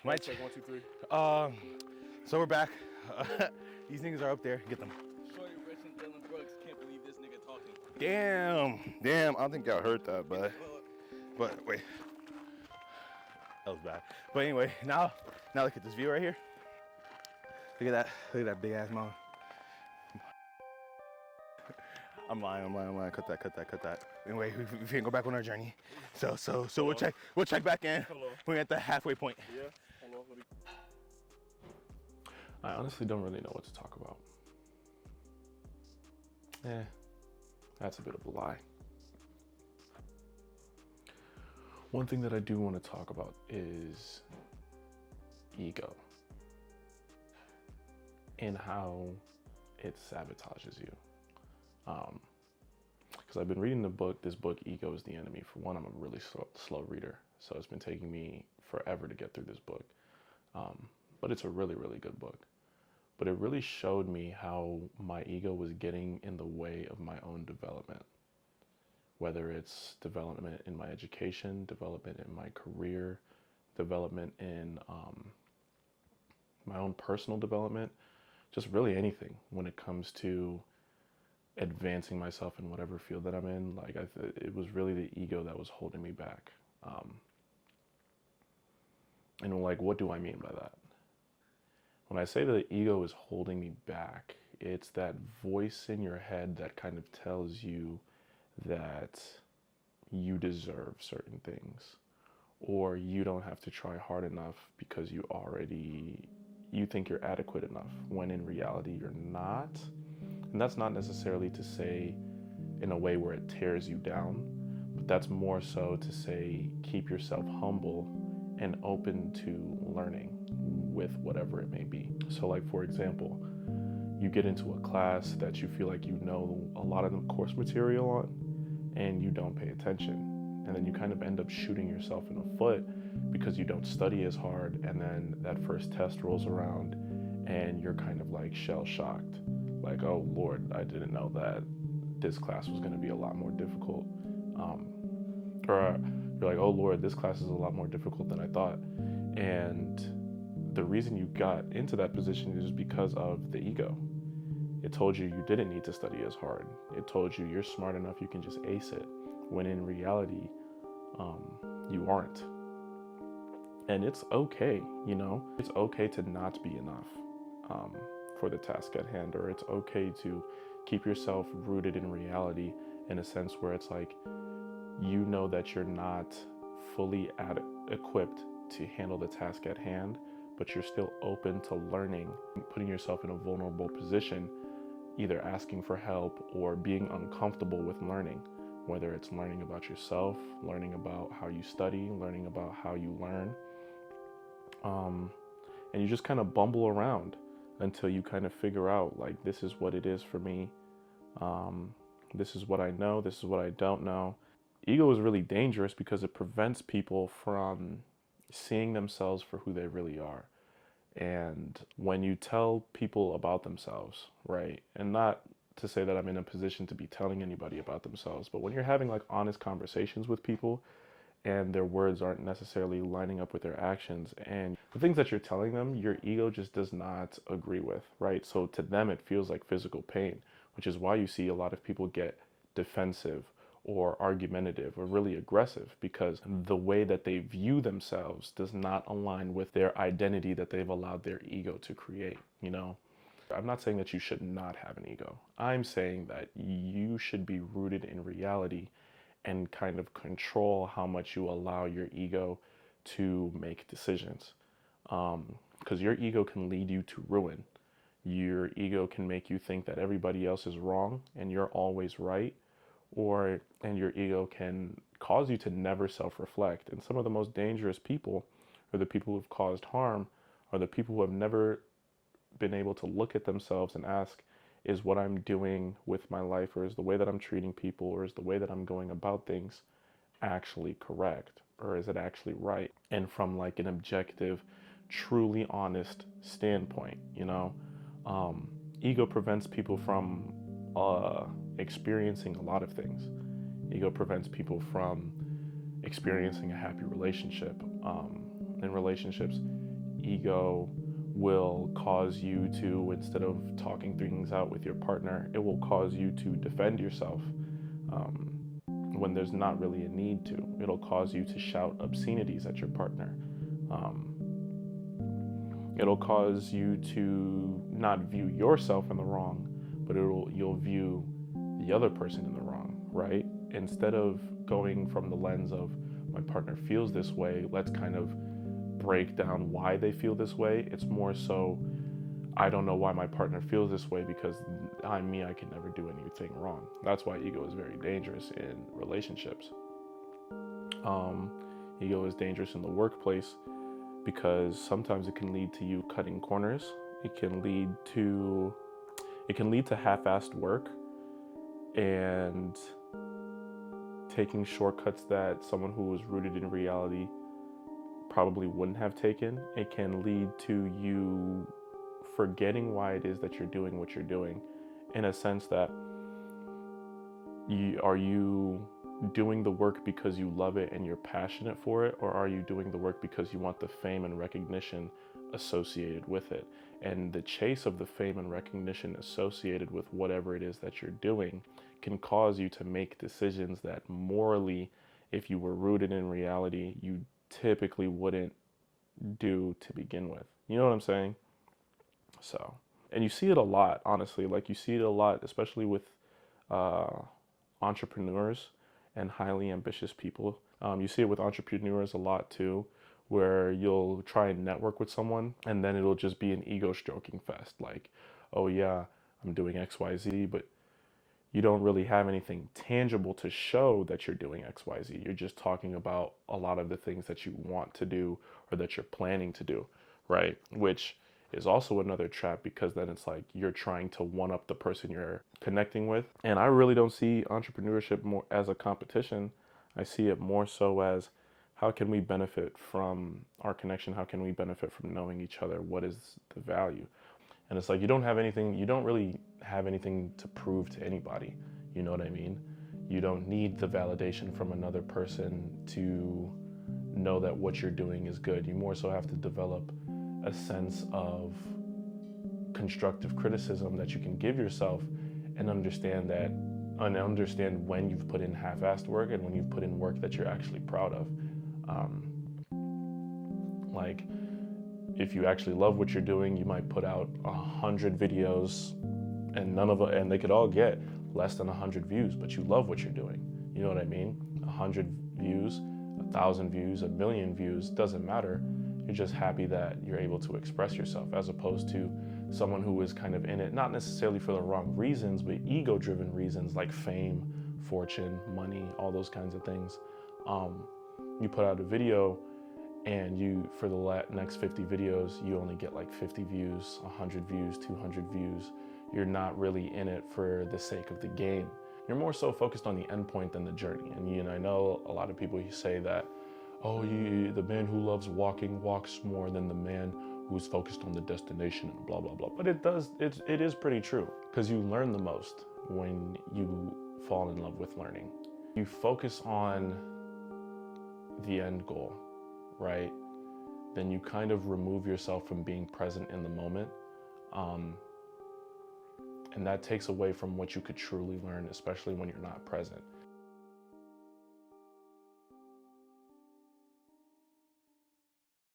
Mic check 1, 2, 3. So we're back. These niggas are up there. Get them. Shorty Rich and Dylan Brooks can't believe this nigga talking. Damn. I don't think y'all heard that, but wait, that was bad. But anyway, now look at this view right here. Look at that big ass mountain. I'm lying. Cut that. Anyway, we can go back on our journey. So we'll check back in. We're at the halfway point. Yeah. Hello. I honestly don't really know what to talk about. That's a bit of a lie. One thing that I do want to talk about is ego and how it sabotages you. Because I've been reading this book, Ego is the Enemy. For one, I'm a really slow reader, so it's been taking me forever to get through this book. But it's a really, really good book. But it really showed me how my ego was getting in the way of my own development. Whether it's development in my education, development in my career, development in my own personal development, just really anything when it comes to advancing myself in whatever field that I'm in. Like it was really the ego that was holding me back. And like, what do I mean by that? When I say that the ego is holding me back, it's that voice in your head that kind of tells you that you deserve certain things, or you don't have to try hard enough because you think you're adequate enough, when in reality you're not. And that's not necessarily to say in a way where it tears you down, but that's more so to say keep yourself humble and open to learning with whatever it may be. So like, for example, you get into a class that you feel like you know a lot of the course material on, and you don't pay attention. And then you kind of end up shooting yourself in the foot because you don't study as hard, and then that first test rolls around and you're kind of like shell-shocked. Like, oh Lord, I didn't know that this class was going to be a lot more difficult. Or you're like, oh Lord, this class is a lot more difficult than I thought. And the reason you got into that position is because of the ego. It told you you didn't need to study as hard. It told you you're smart enough, you can just ace it. When in reality, you aren't. And it's okay, you know? It's okay to not be enough for the task at hand, or it's okay to keep yourself rooted in reality in a sense where it's like, you know that you're not fully equipped to handle the task at hand, but you're still open to learning, putting yourself in a vulnerable position, either asking for help or being uncomfortable with learning, whether it's learning about yourself, learning about how you study, learning about how you learn. And you just kind of bumble around until you kind of figure out, like, this is what it is for me. This is what I know. This is what I don't know. Ego is really dangerous because it prevents people from seeing themselves for who they really are. And when you tell people about themselves, right, and not to say that I'm in a position to be telling anybody about themselves, but when you're having like honest conversations with people and their words aren't necessarily lining up with their actions, and the things that you're telling them, your ego just does not agree with, right? So to them, it feels like physical pain, which is why you see a lot of people get defensive or argumentative or really aggressive, because the way that they view themselves does not align with their identity that they've allowed their ego to create, you know? I'm not saying that you should not have an ego. I'm saying that you should be rooted in reality and kind of control how much you allow your ego to make decisions. Because your ego can lead you to ruin. Your ego can make you think that everybody else is wrong and you're always right. And your ego can cause you to never self-reflect. And some of the most dangerous people, or the people who've caused harm, are the people who have never been able to look at themselves and ask, is what I'm doing with my life, or is the way that I'm treating people, or is the way that I'm going about things actually correct, or is it actually right? And from like an objective, truly honest standpoint, you know, ego prevents people from experiencing a lot of things. Ego prevents people from experiencing a happy relationship. In relationships, ego will cause you to, instead of talking things out with your partner, it will cause you to defend yourself when there's not really a need to. It'll cause you to shout obscenities at your partner. It'll cause you to not view yourself in the wrong, but you'll view the other person in the wrong, right? Instead of going from the lens of my partner feels this way, let's kind of break down why they feel this way. It's more so, I don't know why my partner feels this way because I'm me, I can never do anything wrong. That's why ego is very dangerous in relationships. Ego is dangerous in the workplace because sometimes it can lead to you cutting corners. It can lead to half-assed work and taking shortcuts that someone who was rooted in reality probably wouldn't have taken. It can lead to you forgetting why it is that you're doing what you're doing, in a sense that are you doing the work because you love it and you're passionate for it, or are you doing the work because you want the fame and recognition associated with it? And the chase of the fame and recognition associated with whatever it is that you're doing can cause you to make decisions that morally, if you were rooted in reality, you typically wouldn't do to begin with. You know what I'm saying? So, and you see it a lot, honestly. Like, you see it a lot, especially with entrepreneurs and highly ambitious people. You see it with entrepreneurs a lot too, where you'll try and network with someone and then it'll just be an ego stroking fest. Like, oh yeah, I'm doing XYZ, but you don't really have anything tangible to show that you're doing XYZ. You're just talking about a lot of the things that you want to do or that you're planning to do, right? Which is also another trap, because then it's like you're trying to one up the person you're connecting with. And I really don't see entrepreneurship more as a competition. I see it more so as, how can we benefit from our connection? How can we benefit from knowing each other? What is the value? And it's like, you don't really have anything to prove to anybody. You know what I mean? You don't need the validation from another person to know that what you're doing is good. You more so have to develop a sense of constructive criticism that you can give yourself, and understand when you've put in half-assed work and when you've put in work that you're actually proud of. Like, if you actually love what you're doing, you might put out 100 videos and they could all get less than 100 views, but you love what you're doing. You know what I mean? 100 views, 1,000 views, 1,000,000 views, doesn't matter. You're just happy that you're able to express yourself, as opposed to someone who is kind of in it, not necessarily for the wrong reasons, but ego-driven reasons like fame, fortune, money, all those kinds of things. You put out a video and for the next 50 videos, you only get like 50 views, 100 views, 200 views. You're not really in it for the sake of the game. You're more so focused on the end point than the journey. And I know a lot of people say that, oh, the man who loves walking walks more than the man who's focused on the destination and blah, blah, blah. But it is pretty true, because you learn the most when you fall in love with learning. You focus on the end goal, right? Then you kind of remove yourself from being present in the moment. And that takes away from what you could truly learn, especially when you're not present.